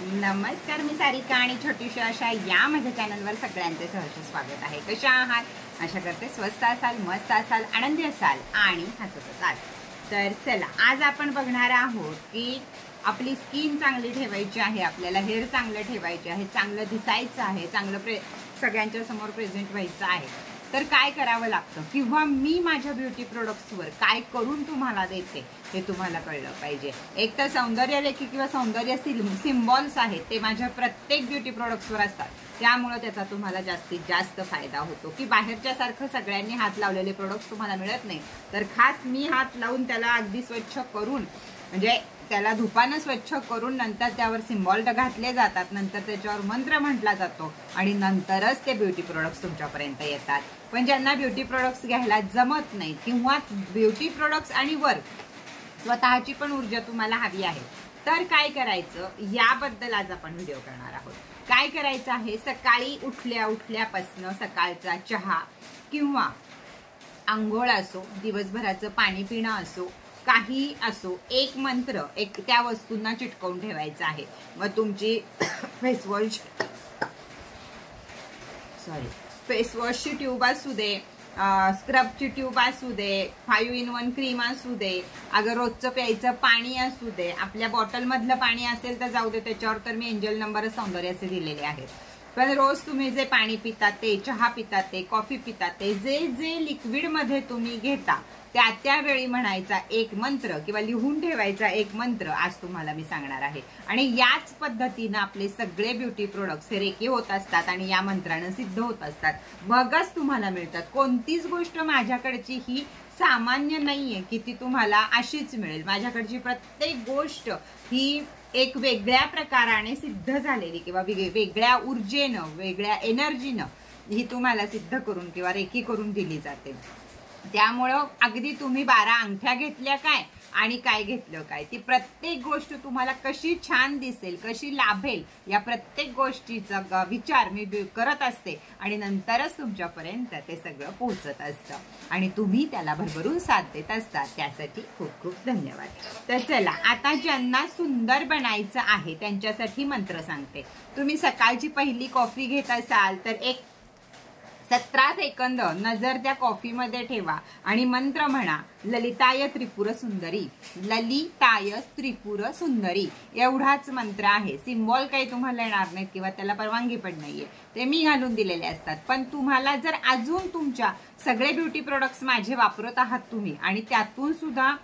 नमस्कार, मी सारिका आणि छोटीशी अशा या माझ्या चॅनलवर सगळ्यांचे सहर्ष स्वागत आहे। कशा आहात? आशा करते स्वस्त असाल, मस्त असाल, आनंदी असाल आणि हसत असाल। तर चला, आज आपण बघणार आहोत की आपली स्किन चांगली ठेवायची आहे, आपल्याला हेअर चांगलं ठेवायचे आहे, चांगलं दिसायचं आहे, चांगलं सगळ्यांच्या समोर प्रेझेंट व्हायचं आहे। तर काय करावं लागतं किंवा मी माझ्या ब्युटी प्रोडक्ट्सवर काय करून तुम्हाला देते हे तुम्हाला कळलं पाहिजे। एक तर सौंदर्य रेखी किंवा सौंदर्य सिम्बॉल्स आहेत ते माझ्या प्रत्येक ब्युटी प्रोडक्ट्सवर असतात, त्यामुळे त्याचा तुम्हाला जास्तीत जास्त फायदा होतो की बाहेरच्या सारखं सगळ्यांनी हात लावलेले प्रोडक्ट्स तुम्हाला मिळत नाही। तर खास मी हात लावून त्याला अगदी स्वच्छ करून, म्हणजे त्याला धुपानं स्वच्छ करून नंतर त्यावर सिम्बॉल घातले जातात, नंतर त्याच्यावर मंत्र म्हटला जातो आणि नंतरच ते ब्युटी प्रोडक्ट्स तुमच्यापर्यंत येतात। पण ज्यांना ब्युटी प्रोडक्ट्स घ्यायला जमत नाही किंवा ब्युटी प्रोडक्ट्स आणि वर्क स्वतःची पण ऊर्जा तुम्हाला हवी आहे, तर काय करायचं याबद्दल आज आपण व्हिडिओ करणार आहोत। काय करायचं आहे, सकाळी उठल्यापासून सकाळचा चहा किंवा आंघोळ असो, दिवसभराचं पाणी पिणं असो, काही असो, एक मंत्र एक त्या वस्तूंना चिटकवून ठेवायचा आहे। मग तुमची फेसवॉशची ट्यूब असू दे, स्क्रबची ट्यूब असू दे, 5 in 1 क्रीम असू दे, अगर रोजचं प्यायचं पाणी असू दे, आपल्या बॉटल मधलं पाणी असेल तर जाऊ दे, त्याच्यावर तर मी एंजल नंबर सौंदर्याचे दिलेले आहेत। पण रोज तुम्ही जे पाणी पितात ते, चहा पितात ते, कॉफी पितात ते, जे जे लिक्विड मध्ये तुम्ही घेता त्यावेळी म्हणायचा एक मंत्र किंवा लिहून ठेवायचा एक मंत्र आज तुम्हाला मी सांगणार आहे। आणि याच पद्धतीने आपले सगळे ब्युटी प्रोडक्ट्स हे रेखी होत असतात आणि या मंत्रानं सिद्ध होत असतात, बघच तुम्हाला मिळतात। कोणतीच गोष्ट माझ्याकडची ही सामान्य नाहीये की ती तुम्हाला अशीच मिळेल। माझ्याकडची प्रत्येक गोष्ट ही एक वेगळ्या प्रकाराने सिद्ध झालेली किंवा वेगळ्या ऊर्जेनं, वेगळ्या एनर्जीनं ही तुम्हाला सिद्ध करून किंवा रेखी करून दिली जाते। त्यामुळं अगदी तुम्ही 12 अंगठ्या घेतल्या काय आणि काय घेतलं काय, ती प्रत्येक गोष्ट तुम्हाला कशी छान दिसेल, कशी लाभेल, या प्रत्येक गोष्टीचा विचार मी करत असते आणि नंतरच तुमच्यापर्यंत ते सगळं पोहोचत असतं आणि तुम्ही त्याला भरभरून साथ देत असतात, त्यासाठी खूप खूप धन्यवाद। तर चला, आता ज्यांना सुंदर बनायचं आहे त्यांच्यासाठी मंत्र सांगते। तुम्ही सकाळची पहिली कॉफी घेत असाल तर एक 17 सेकंद नजर त्या कॉफी मध्ये ठेवा आणि मंत्र म्हणा, ललिताय त्रिपुर सुंदरी, ललिताय त्रिपुर सुंदरी, एवढाच मंत्र आहे। सिम्बॉल काही तुम्हाला येणार नाहीत किंवा त्याला परवानगी पण नाहीये, ते मी घालून दिलेले असतात। पण तुम्हाला जर अजून तुमच्या सगळे ब्युटी प्रोडक्ट्स माझे वापरत आहात तुम्ही आणि त्यातून सुद्धा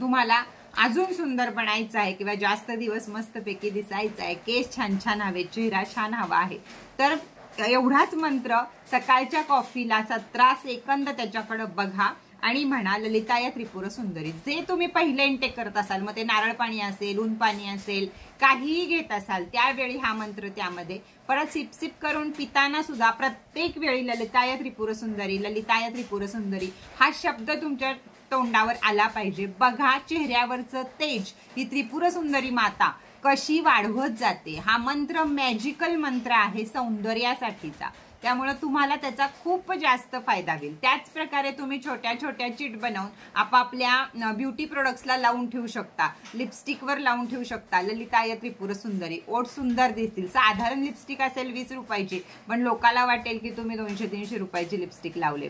तुम्हाला अजून सुंदर बनायचं आहे किंवा जास्त दिवस मस्तपैकी दिसायचं आहे, केस छान छान हवे, चेहरा छान हवा आहे, तर एवढाच मंत्र सकाळच्या कॉफीला 17 सेकंद त्याच्याकडे बघा आणि म्हणा, ललिताय त्रिपुर सुंदरी। जे तुम्ही पहिले इंटेक करत असाल, मग ते नारळ पाणी असेल, ऊन पाणी असेल, काहीही घेत असाल, त्यावेळी हा मंत्र त्यामध्ये परत सिप सिप करून पिताना सुद्धा प्रत्येक वेळी ललिताय त्रिपुर सुंदरी, ललिताय त्रिपुर सुंदरी हा शब्द तुमच्या तोंडावर आला पाहिजे। बघा चेहऱ्यावरचं तेज ही त्रिपुर सुंदरी माता कशी वाढवत जाते। हा मंत्र मॅजिकल मंत्र आहे सौंदर्यासाठीचा, त्यामुळे तुम्हाला त्याचा खूप जास्त फायदा होईल। त्याच प्रकारे तुम्ही छोट्या छोट्या चिट बनवून आपापल्या ब्युटी प्रोडक्ट्सला लावून ठेवू शकता, लिपस्टिकवर लावून ठेवू शकता, ललिताय त्रिपुर सुंदरी, ओठ सुंदर दिसतील। साधारण लिपस्टिक असेल 20 रुपयाची, पण लोकांना वाटेल की तुम्ही 200-300 रुपयाची लिपस्टिक लावले।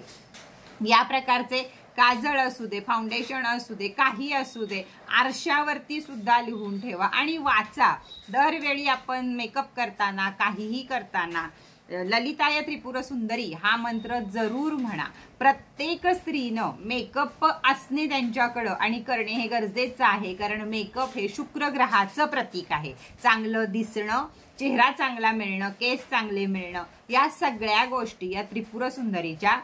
या प्रकारचे काजळ असू दे, फाउंडेशन असू दे, काही असू दे, आरशावरती सुद्धा लिहून ठेवा आणि वाचा। दरवेळी आपण मेकअप करताना, काहीही करताना ललिताय त्रिपुर सुंदरी हा मंत्र जरूर म्हणा। प्रत्येक स्त्रीनं मेकअप असणे त्यांच्याकडं आणि करणे हे गरजेचं आहे, कारण मेकअप हे शुक्र ग्रहाचं प्रतीक आहे। चांगलं दिसणं, चेहरा चांगला मिळणं, केस चांगले मिळणं, या सगळ्या गोष्टी या त्रिपुर सुंदरीच्या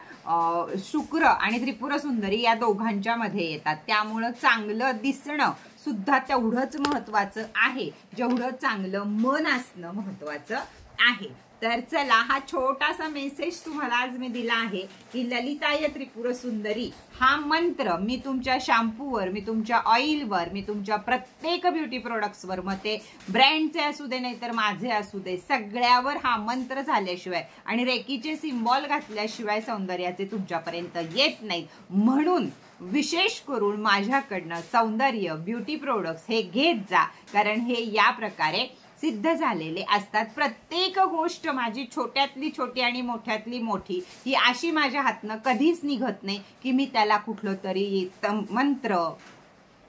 शुक्र आणि त्रिपुर सुंदरी या दोघांच्या मध्ये येतात। त्यामुळं चांगलं दिसणं सुद्धा तेवढंच महत्वाचं आहे जेवढं चांगलं मन असणं महत्वाचं आहे। तर चला, हा छोटासा मेसेज तुम्हाला आज मी दिला आहे की ललिताय त्रिपुर सुंदरी हा मंत्र मी तुमच्या शॅम्पूवर, मी तुमच्या ऑइलवर, मी तुमच्या प्रत्येक ब्युटी प्रोडक्ट्सवर, मग ते ब्रँडचे असू दे नाहीतर माझे असू दे, सगळ्यावर हा मंत्र झाल्याशिवाय आणि रेकीचे सिम्बॉल घातल्याशिवाय सौंदर्याचे तुमच्यापर्यंत येत नाहीत। म्हणून विशेष करून माझ्याकडनं सौंदर्य ब्युटी प्रोडक्ट्स हे घेत जा, कारण हे या प्रकारे सिद्ध झालेले असतात. प्रत्येक गोष्ट माझी छोट्यातली छोटी आणि मोठ्यातली मोठी ही अशी माझ्या हातनं कधीच निघत नाही की मी त्याला कुठलं तरी मंत्र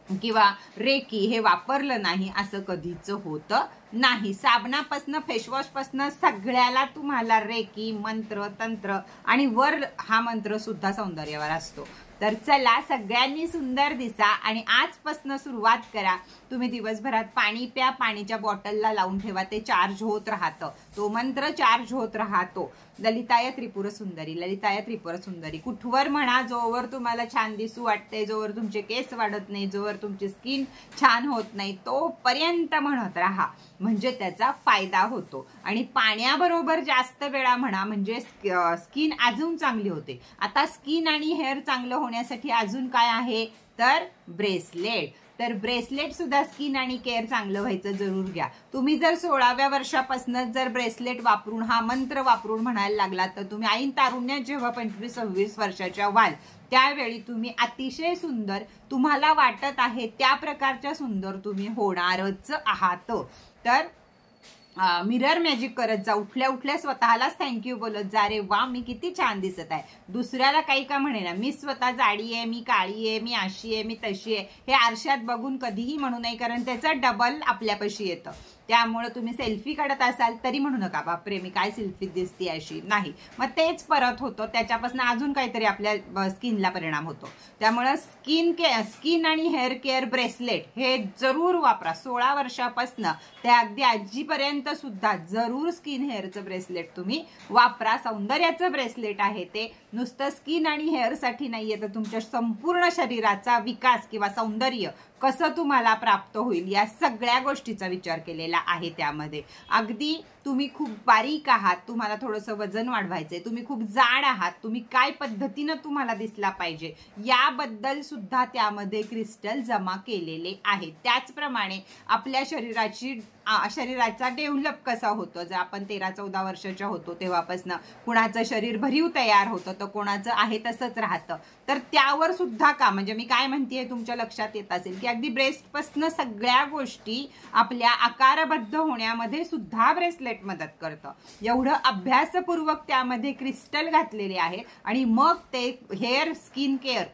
किंवा रेकी हे वापरलं नाही, असं कधीच होतं नाही. साबणापासनं फेसवॉशपासनं सगळ्याला तुम्हाला रेकी, मंत्र, तंत्र आणि वर हा मंत्र सुद्धा सौंदर्यावर असतो. तर चला सगळ्यांनी सुंदर दिसा आणि आजपासून सुरुवात करा. तुम्ही दिवसभरात पाणी प्या, पाणीच्या बॉटलला लावून ठेवा, ते चार्ज होत राहतं, तो मंत्र चार्ज होत राहतो. ललिताय त्रिपुर सुंदरी, ललिताय त्रिपुर सुंदरी कुठवर म्हणा, जोवर तुम्हाला छान दिसू वाटते, जोवर तुमचे केस वाढत नाही, जोवर तुमची स्किन छान होत नाही, तोपर्यंत म्हणत राहा, म्हणजे त्याचा फायदा होतो. आणि पाण्याबरोबर जास्त वेळा म्हणा, म्हणजे स्किन अजून चांगली होते. आता स्किन आणि हेअर चांगलं होण्यासाठी अजून काय आहे तर ब्रेसलेट. तर ब्रेसलेट सुद्धा स्किन आणि केअर चांगलं व्हायचं जरूर घ्या. तुम्ही जर 16व्या वर्षापासूनच जर ब्रेसलेट वापरून हा मंत्र वापरून म्हणायला लागला तर तुम्ही ऐन तारुण्यात जेव्हा 25-26 वर्षाच्या व्हाल त्यावेळी तुम्ही अतिशय सुंदर, तुम्हाला वाटत आहे त्या प्रकारच्या सुंदर तुम्ही होणारच आहात. तर मिरर मॅजिक करत जा, उठल्या उठल्या स्वतःलाच थँक्यू बोलत जा, रे वा मी किती छान दिसत आहे. दुसऱ्याला काही का म्हणे ना, मी स्वतः जाडी आहे, मी काळी आहे, मी अशी आहे, मी तशी आहे, हे आरशात बघून कधीही म्हणू नये, कारण त्याचा डबल आपल्यापाशी येतं. त्यामुळे तुम्ही सेल्फी काढत असाल तरी म्हणू नका बापरे मी काय सेल्फी दिसते अशी, नाही, मग तेच परत होतं, त्याच्यापासून अजून काहीतरी आपल्या स्किनला परिणाम होतो. त्यामुळे स्किन आणि हेअर केअर ब्रेसलेट हे जरूर वापरा. 16 वर्षापासून ते अगदी आजीपर्यंत सुद्धा जरूर स्किन हेअरचं ब्रेसलेट तुम्ही वापरा. सौंदर्याचं ब्रेसलेट आहे ते, नुसतं स्किन आणि हेअरसाठी नाहीये, तर तुमच्या संपूर्ण शरीराचा विकास किंवा सौंदर्य कसं तुम्हाला प्राप्त होईल या सगळ्या गोष्टीचा विचार केलेला आहे त्यामध्ये. अगदी तुम्ही खूप बारीक आहात, तुम्हाला थोडंसं वजन वाढवायचंय, तुम्ही खूप जाड आहात, तुम्ही काय पद्धतीनं तुम्हाला दिसला पाहिजे याबद्दल सुद्धा त्यामध्ये क्रिस्टल जमा केलेले आहेत. त्याचप्रमाणे आपल्या शरीराचा डेव्हलप कसा होतो, जर आपण 13-14 वर्षाच्या होतो तेव्हापासून कुणाचं शरीर भरीव तयार होतं तर कोणाचं आहे तसंच राहतं. तर त्यावर सुद्धा का, म्हणजे मी काय म्हणतेय तुमच्या लक्षात येत असेल की अगदी ब्रेस्टपासून सगळ्या गोष्टी आपल्या आकारबद्ध होण्यामध्ये सुद्धा ब्रेसलेट मदत करतं. एवढं अभ्यासपूर्वक त्यामध्ये क्रिस्टल घातलेले आहे. आणि मग ते हेअर स्किन केअर,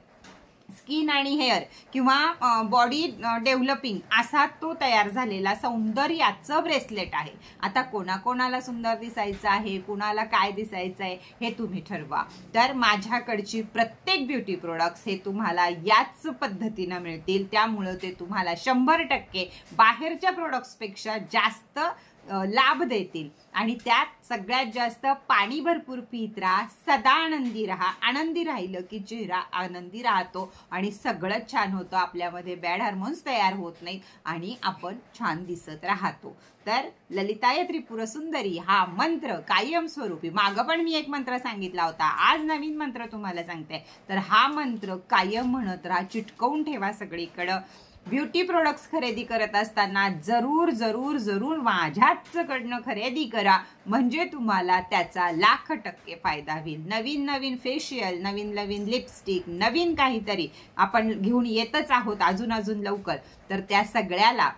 स्किन आणि हेअर किंवा बॉडी डेव्हलपिंग असा तो तयार झालेला सौंदर्याचं ब्रेसलेट आहे. आता कोणाकोणाला सुंदर दिसायचं आहे, कुणाला काय दिसायचं आहे हे तुम्ही ठरवा. तर माझ्याकडची प्रत्येक ब्युटी प्रोडक्ट्स हे तुम्हाला याच पद्धतीनं मिळतील. त्यामुळं ते तुम्हाला 100% बाहेरच्या प्रोडक्ट्सपेक्षा जास्त लाभ देतील. आणि त्यात सगळ्यात जास्त पाणी भरपूर पीत राहा, सदा आनंदी राहा. आनंदी राहिलं की चेहरा आनंदी राहतो आणि सगळंच छान होतं, आपल्यामध्ये बॅड हार्मोन्स तयार होत नाहीत आणि आपण छान दिसत राहतो. तर ललिताय त्रिपुर सुंदरी हा मंत्र कायमस्वरूपी, मागं पण मी एक मंत्र सांगितला होता, आज नवीन मंत्र तुम्हाला सांगते, तर हा मंत्र कायम म्हणत राहा, चिटकवून ठेवा सगळीकडं. ब्युटी प्रोडक्ट्स खरेदी करत असताना जरूर जरूर जरूर माझ्याचकडनं खरेदी करा, म्हणजे तुम्हाला त्याचा 1,00,000% फायदा होईल. नवीन नवीन फेशियल, नवीन नवीन लिपस्टिक, नवीन काहीतरी आपण घेऊन येतच आहोत अजून लवकर, तर त्या सगळ्याला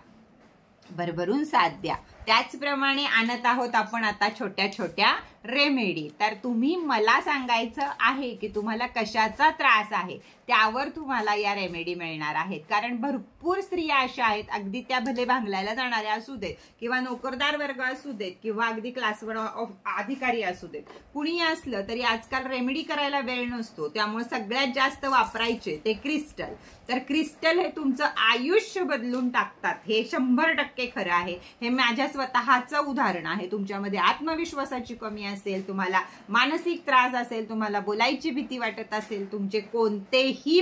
भरभरून साथ द्या. त्याचप्रमाणे आणत आहोत आपण आता छोट्या छोट्या रेमेडी. तर तुम्ही मला सांगायचं आहे की तुम्हाला कशाचा त्रास आहे, त्यावर तुम्हाला या रेमेडी मिळणार आहेत. कारण भरपूर स्त्रिया अशा आहेत, अगदी त्या भले भांगलायला जाणाऱ्या असू देत किंवा नोकरदार वर्ग असू देत किंवा अगदी क्लासवर अधिकारी असू देत, कुणी असलं तरी आजकाल रेमेडी करायला वेळ नसतो. त्यामुळे सगळ्यात जास्त वापरायचे ते क्रिस्टल. तर क्रिस्टल हे तुमचं आयुष्य बदलून टाकतात, हे 100% खरं आहे. हे माझ्या स्वतःचं उदाहरण आहे. तुमच्यामध्ये आत्मविश्वासाची कमी असेल, तुम्हाला मानसिक त्रास असेल, तुम्हाला बोलायची भीती वाटत असेल, तुमचे कोणतेही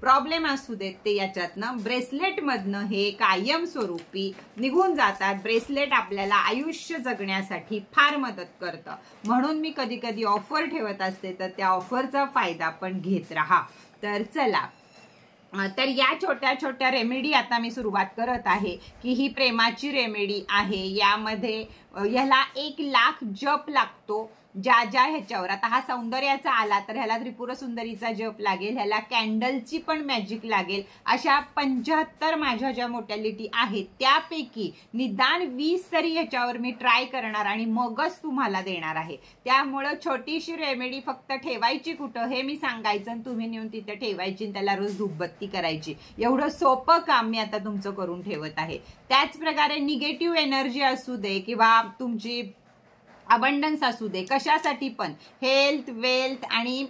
प्रॉब्लेम असू देत, ते याच्यातनं ब्रेसलेट मधनं हे कायमस्वरूपी निघून जातात. ब्रेसलेट आपल्याला आयुष्य जगण्यासाठी फार मदत करतं. म्हणून मी कधी कधी ऑफर ठेवत असते, तर त्या ऑफरचा फायदा पण घेत राहा. तर चला, तर या छोट्या छोट्या रेमेडी आता मी सुरुवात करत आहे की ही प्रेमाची रेमेडी आहे. यामध्ये याला 1,00,000 जप लागतो. ज्या ज्या ह्याच्यावर, आता हा सौंदर्याचा आला तर ह्याला त्रिपुर सुंदरीचा जप लागेल, ह्याला कॅन्डलची पण मॅजिक लागेल. अशा 75 माझ्या ज्या मोटॅलिटी आहेत त्यापैकी निदान 20 तरी ह्याच्यावर मी ट्राय करणार आणि मगच तुम्हाला देणार आहे. त्यामुळं छोटीशी रेमेडी फक्त ठेवायची कुठं हे मी सांगायचं आणि तुम्ही नेऊन तिथे ठेवायची, त्याला रोज धूपबत्ती करायची. एवढं सोपं काम मी आता तुमचं करून ठेवत आहे. त्याच प्रकारे निगेटिव्ह एनर्जी असू दे किंवा तुमची अबंडन्स असू दे, कशासाठी पण हेल्थ, वेल्थ आणि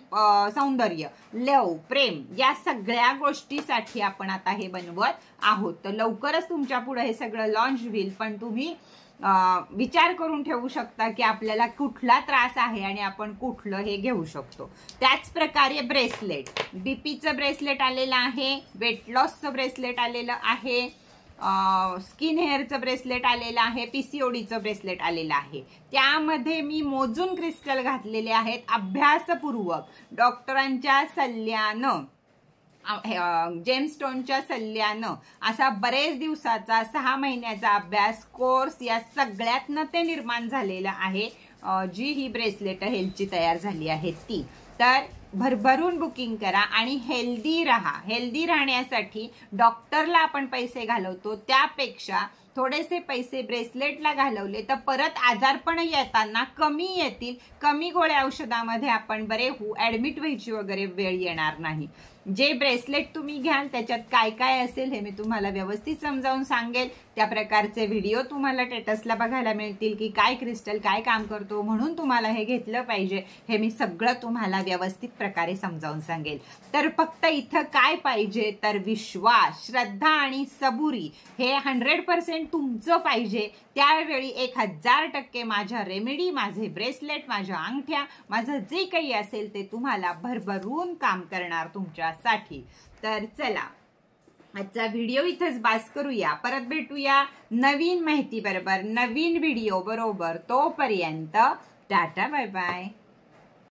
सौंदर्य, लव, प्रेम या सगळ्या गोष्टीसाठी आपण आता हे बनवत आहोत. तर लवकरच तुमच्या पुढे हे सगळं लॉन्च होईल, पण तुम्ही विचार करून ठेवू शकता की आपल्याला कुठला त्रास आहे आणि आपण कुठलं हे घेऊ शकतो. त्याच प्रकारे ब्रेसलेट, बीपीचं ब्रेसलेट आलेलं आहे, वेट लॉसचं ब्रेसलेट आलेलं आहे, स्किन हेअरचं ब्रेसलेट आलेलं आहे, पीसीओडीचं ब्रेसलेट आलेलं आहे. त्यामध्ये मी मोजून क्रिस्टल घातलेले आहेत अभ्यासपूर्वक, डॉक्टरांच्या सल्ल्यानं, जेमस्टोनच्या सल्ल्यानं, असा बरेच दिवसाचा 6 महिन्याचा अभ्यास कोर्स या सगळ्यातनं ते निर्माण झालेलं आहे. जी ही ब्रेसलेट हेल्थची तयार झाली आहेत ती. तर भरभरून बुकिंग करा आणि हेल्दी राहा. हेल्दी राहण्यासाठी डॉक्टरला आपण पैसे घालवतो त्यापेक्षा थोडेसे पैसे ब्रेसलेटला घालवले तर परत आजारपण येताना कमी येतील. कमी गोळ्या औषधामध्ये आपण बरे होऊ, ऍडमिट व्हायची वगैरे वेळ येणार नाही. जे ब्रेसलेट तुम्ही घ्याल त्याच्यात काय काय असेल हे मी तुम्हाला व्यवस्थित समजावून सांगेल. त्या प्रकारचे व्हिडिओ तुम्हाला स्टेटसला बघायला मिळतील की काय क्रिस्टल काय काम करतो, म्हणून तुम्हाला हे घेतलं पाहिजे हे मी सगळं तुम्हाला व्यवस्थित प्रकारे समजावून सांगेल. तर फक्त इथं काय पाहिजे तर विश्वास, श्रद्धा आणि सबुरी हे 100% तुमचं पाहिजे. त्यावेळी 1000% माझ्या रेमेडी, माझे ब्रेसलेट, माझ्या अंगठ्या, माझं जे काही असेल ते तुम्हाला भरभरून काम करणार तुमच्यासाठी. तर चला आजचा व्हिडिओ इथंच बास करूया. परत भेटूया नवीन माहिती बरोबर, नवीन व्हिडिओ बरोबर. तोपर्यंत टाटा बाय बाय.